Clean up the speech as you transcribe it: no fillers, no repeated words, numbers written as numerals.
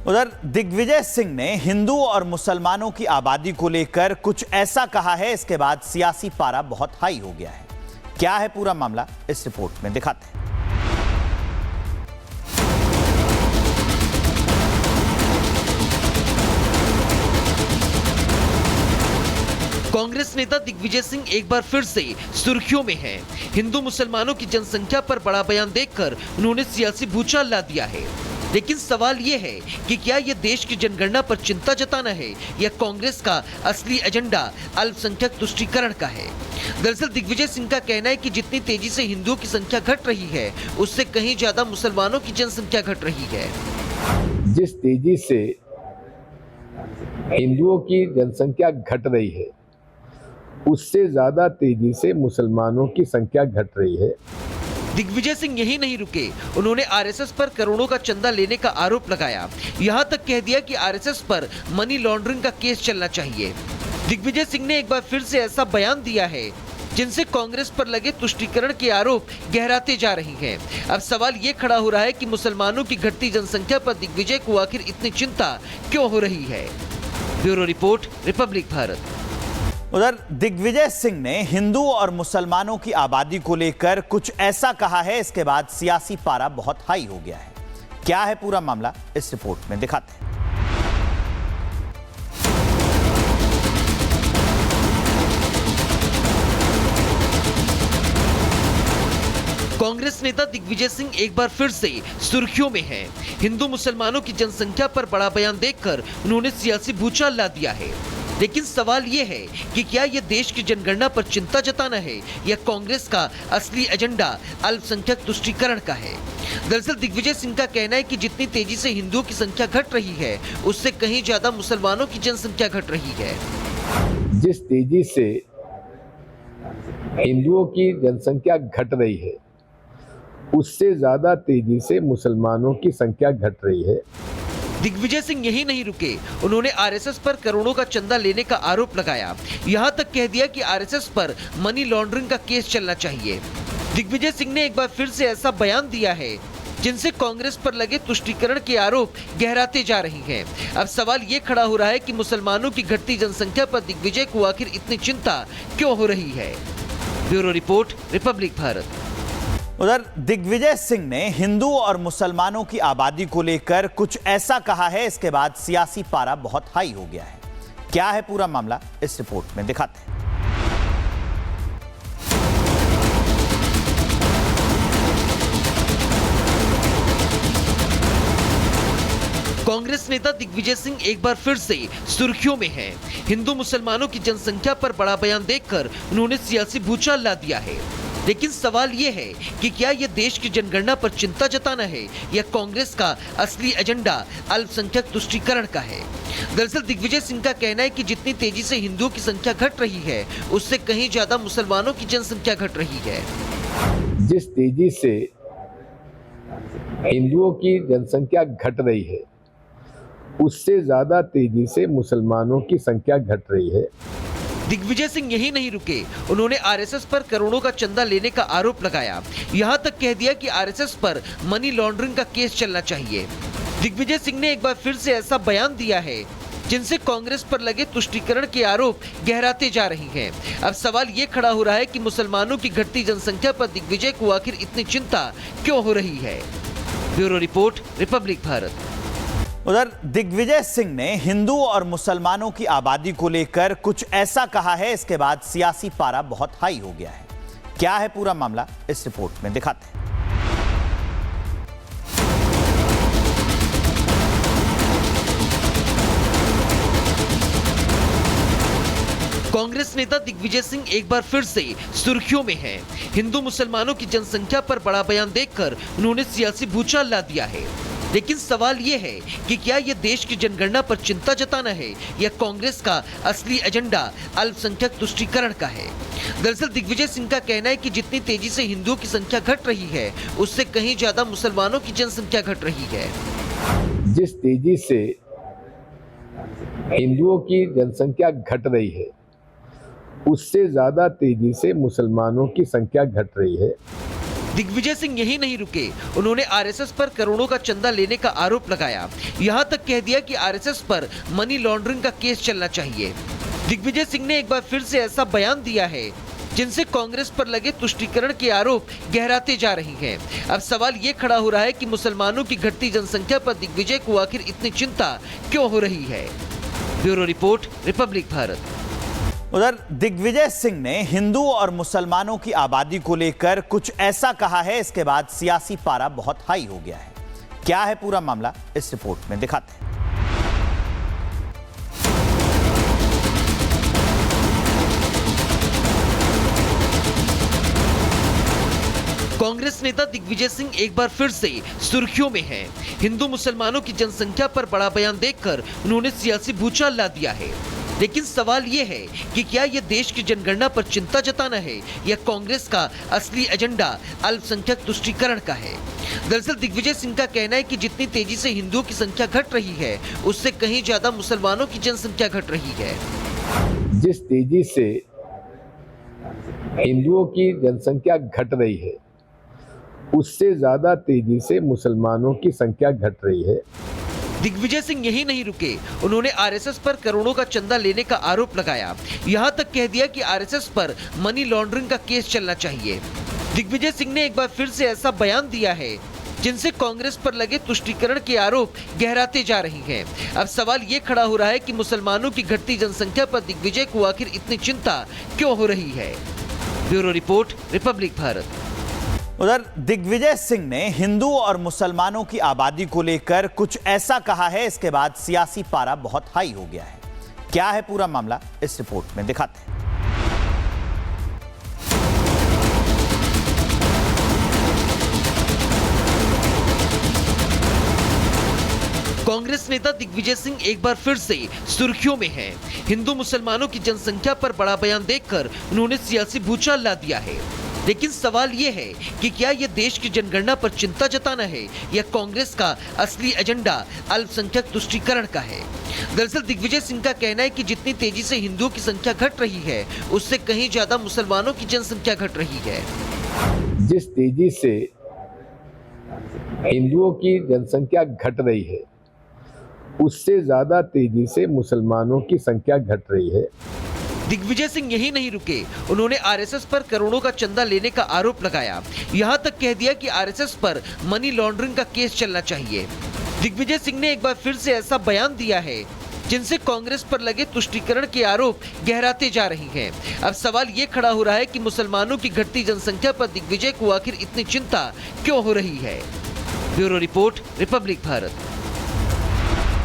उधर दिग्विजय सिंह ने हिंदू और मुसलमानों की आबादी को लेकर कुछ ऐसा कहा है, इसके बाद सियासी पारा बहुत हाई हो गया है। क्या है पूरा मामला, इस रिपोर्ट में दिखाते हैं। कांग्रेस नेता दिग्विजय सिंह एक बार फिर से सुर्खियों में हैं। हिंदू मुसलमानों की जनसंख्या पर बड़ा बयान देकर उन्होंने सियासी भूचाल ला दिया है। लेकिन सवाल ये है कि क्या ये देश की जनगणना पर चिंता जताना है या कांग्रेस का असली एजेंडा अल्पसंख्यक तुष्टीकरण का है। दरअसल दिग्विजय सिंह का कहना है कि जितनी तेजी से हिंदुओं की संख्या घट रही है, उससे कहीं ज्यादा मुसलमानों की जनसंख्या घट रही है। जिस तेजी से हिंदुओं की जनसंख्या घट रही है, उससे ज्यादा तेजी से मुसलमानों की संख्या घट रही है। दिग्विजय सिंह यही नहीं रुके, उन्होंने आरएसएस पर करोड़ों का चंदा लेने का आरोप लगाया। यहां तक कह दिया कि आरएसएस पर मनी लॉन्ड्रिंग का केस चलना चाहिए। दिग्विजय सिंह ने एक बार फिर से ऐसा बयान दिया है जिनसे कांग्रेस पर लगे तुष्टीकरण के आरोप गहराते जा रही हैं। अब सवाल ये खड़ा हो रहा है कि मुसलमानों की घटती जनसंख्या पर दिग्विजय को आखिर इतनी चिंता क्यों हो रही है। Bureau report, Republic Bharat. उधर दिग्विजय सिंह ने हिंदू और मुसलमानों की आबादी को लेकर कुछ ऐसा कहा है, इसके बाद सियासी पारा बहुत हाई हो गया है। क्या है पूरा मामला, इस रिपोर्ट में दिखाते हैं। कांग्रेस नेता दिग्विजय सिंह एक बार फिर से सुर्खियों में हैं। हिंदू मुसलमानों की जनसंख्या पर बड़ा बयान देकर उन्होंने सियासी भूचाल ला दिया है। लेकिन सवाल ये है कि क्या ये देश की जनगणना पर चिंता जताना है या कांग्रेस का असली एजेंडा अल्पसंख्यक तुष्टीकरण का है। दरअसल दिग्विजय सिंह का कहना है कि जितनी तेजी से हिंदुओं की संख्या घट रही है, उससे कहीं ज्यादा मुसलमानों की जनसंख्या घट रही है। जिस तेजी से हिंदुओं की जनसंख्या घट रही है, उससे ज्यादा तेजी से मुसलमानों की संख्या घट रही है। दिग्विजय सिंह यही नहीं रुके, उन्होंने आरएसएस पर करोड़ों का चंदा लेने का आरोप लगाया। यहां तक कह दिया कि आरएसएस पर मनी लॉन्ड्रिंग का केस चलना चाहिए। दिग्विजय सिंह ने एक बार फिर से ऐसा बयान दिया है जिनसे कांग्रेस पर लगे तुष्टीकरण के आरोप गहराते जा रही हैं। अब सवाल ये खड़ा हो रहा है कि मुसलमानों की घटती जनसंख्या पर दिग्विजय को आखिर इतनी चिंता क्यों हो रही है। Bureau report, Republic Bharat. उधर दिग्विजय सिंह ने हिंदू और मुसलमानों की आबादी को लेकर कुछ ऐसा कहा है, इसके बाद सियासी पारा बहुत हाई हो गया है। क्या है पूरा मामला, इस रिपोर्ट में दिखाते हैं। कांग्रेस नेता दिग्विजय सिंह एक बार फिर से सुर्खियों में हैं। हिंदू मुसलमानों की जनसंख्या पर बड़ा बयान देकर उन्होंने सियासी भूचाल ला दिया है। लेकिन सवाल ये है कि क्या ये देश की जनगणना पर चिंता जताना है या कांग्रेस का असली एजेंडा अल्पसंख्यक तुष्टीकरण का है। दरअसल दिग्विजय सिंह का कहना है कि जितनी तेजी से हिंदुओं की संख्या घट रही है, उससे कहीं ज्यादा मुसलमानों की जनसंख्या घट रही है। जिस तेजी से हिंदुओं की जनसंख्या घट रही है, उससे ज्यादा तेजी से मुसलमानों की संख्या घट रही है। दिग्विजय सिंह यही नहीं रुके, उन्होंने आरएसएस पर करोड़ों का चंदा लेने का आरोप लगाया। यहां तक कह दिया कि आरएसएस पर मनी लॉन्ड्रिंग का केस चलना चाहिए। दिग्विजय सिंह ने एक बार फिर से ऐसा बयान दिया है जिनसे कांग्रेस पर लगे तुष्टीकरण के आरोप गहराते जा रही हैं। अब सवाल ये खड़ा हो रहा है कि मुसलमानों की घटती जनसंख्या पर दिग्विजय को आखिर इतनी चिंता क्यों हो रही है। Bureau report, Republic Bharat. उधर दिग्विजय सिंह ने हिंदू और मुसलमानों की आबादी को लेकर कुछ ऐसा कहा है, इसके बाद सियासी पारा बहुत हाई हो गया है। क्या है पूरा मामला, इस रिपोर्ट में दिखाते हैं। कांग्रेस नेता दिग्विजय सिंह एक बार फिर से सुर्खियों में हैं। हिंदू मुसलमानों की जनसंख्या पर बड़ा बयान देकर उन्होंने सियासी भूचाल ला दिया है। लेकिन सवाल ये है कि क्या ये देश की जनगणना पर चिंता जताना है या कांग्रेस का असली एजेंडा अल्पसंख्यक तुष्टीकरण का है। दरअसल दिग्विजय सिंह का कहना है कि जितनी तेजी से हिंदुओं की संख्या घट रही है, उससे कहीं ज्यादा मुसलमानों की जनसंख्या घट रही है। जिस तेजी से हिंदुओं की जनसंख्या घट रही है, उससे ज्यादा तेजी से मुसलमानों की संख्या घट रही है। दिग्विजय सिंह यही नहीं रुके, उन्होंने आरएसएस पर करोड़ों का चंदा लेने का आरोप लगाया। यहां तक कह दिया कि आरएसएस पर मनी लॉन्ड्रिंग का केस चलना चाहिए। दिग्विजय सिंह ने एक बार फिर से ऐसा बयान दिया है जिनसे कांग्रेस पर लगे तुष्टीकरण के आरोप गहराते जा रही हैं। अब सवाल ये खड़ा हो रहा है कि मुसलमानों की घटती जनसंख्या पर दिग्विजय को आखिर इतनी चिंता क्यों हो रही है। Bureau report, Republic Bharat. उधर दिग्विजय सिंह ने हिंदू और मुसलमानों की आबादी को लेकर कुछ ऐसा कहा है, इसके बाद सियासी पारा बहुत हाई हो गया है। क्या है पूरा मामला, इस रिपोर्ट में दिखाते हैं। कांग्रेस नेता दिग्विजय सिंह एक बार फिर से सुर्खियों में हैं। हिंदू मुसलमानों की जनसंख्या पर बड़ा बयान देकर उन्होंने सियासी भूचाल ला दिया है। लेकिन सवाल ये है कि क्या ये देश की जनगणना पर चिंता जताना है या कांग्रेस का असली एजेंडा अल्पसंख्यक तुष्टीकरण का है। दरअसल दिग्विजय सिंह का कहना है कि जितनी तेजी से हिंदुओं की संख्या घट रही है, उससे कहीं ज्यादा मुसलमानों की जनसंख्या घट रही है। जिस तेजी से हिंदुओं की जनसंख्या घट रही है, उससे ज्यादा तेजी से मुसलमानों की संख्या घट रही है। दिग्विजय सिंह यही नहीं रुके, उन्होंने आरएसएस पर करोड़ों का चंदा लेने का आरोप लगाया। यहां तक कह दिया कि आरएसएस पर मनी लॉन्ड्रिंग का केस चलना चाहिए। दिग्विजय सिंह ने एक बार फिर से ऐसा बयान दिया है जिनसे कांग्रेस पर लगे तुष्टीकरण के आरोप गहराते जा रही हैं। अब सवाल ये खड़ा हो रहा है कि मुसलमानों की घटती जनसंख्या पर दिग्विजय को आखिर इतनी चिंता क्यों हो रही है। Bureau report, Republic Bharat. उधर दिग्विजय सिंह ने हिंदू और मुसलमानों की आबादी को लेकर कुछ ऐसा कहा है, इसके बाद सियासी पारा बहुत हाई हो गया है। क्या है पूरा मामला, इस रिपोर्ट में दिखाते हैं। कांग्रेस नेता दिग्विजय सिंह एक बार फिर से सुर्खियों में हैं। हिंदू मुसलमानों की जनसंख्या पर बड़ा बयान देकर उन्होंने सियासी भूचाल ला दिया है। लेकिन सवाल ये है कि क्या ये देश की जनगणना पर चिंता जताना है या कांग्रेस का असली एजेंडा अल्पसंख्यक तुष्टीकरण का है। दरअसल दिग्विजय सिंह का कहना है कि जितनी तेजी से हिंदुओं की संख्या घट रही है, उससे कहीं ज्यादा मुसलमानों की जनसंख्या घट रही है। जिस तेजी से हिंदुओं की जनसंख्या घट रही है, उससे ज्यादा तेजी से मुसलमानों की संख्या घट रही है। दिग्विजय सिंह यही नहीं रुके, उन्होंने आरएसएस पर करोड़ों का चंदा लेने का आरोप लगाया। यहां तक कह दिया कि आरएसएस पर मनी लॉन्ड्रिंग का केस चलना चाहिए। दिग्विजय सिंह ने एक बार फिर से ऐसा बयान दिया है जिनसे कांग्रेस पर लगे तुष्टीकरण के आरोप गहराते जा रही हैं। अब सवाल ये खड़ा हो रहा है कि मुसलमानों की घटती जनसंख्या पर दिग्विजय को आखिर इतनी चिंता क्यों हो रही है। Bureau report, Republic Bharat.